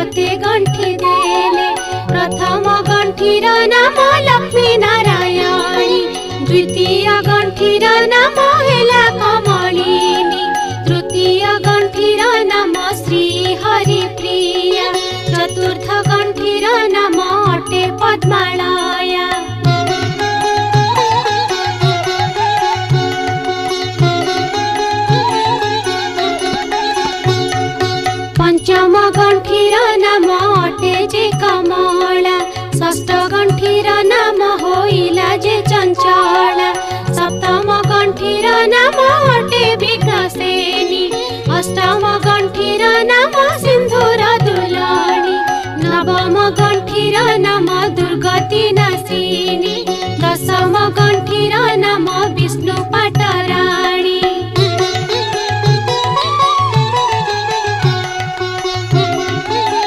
तोते गंठी देले। प्रथम गंठीर नाम लक्ष्मी नारायणी, द्वितीय गंठीर नाम हेला कमलिनी, तृतीय गंठीर नाम श्री हरिप्रिया, चतुर्थ गंठीर नाम अटे पद्मालया। पंचम गंठीर नाम अटे जे कमला, षष्ठ गंठीर नाम होइला जे चंचला, सप्तम गंठीर नाम अटे विघ्नसेनी, अष्टम गंठीर नाम सिंधुर दुलानी, नवम गंठीर नाम दुर्गति नाशिनी, दशम गंठीर नाम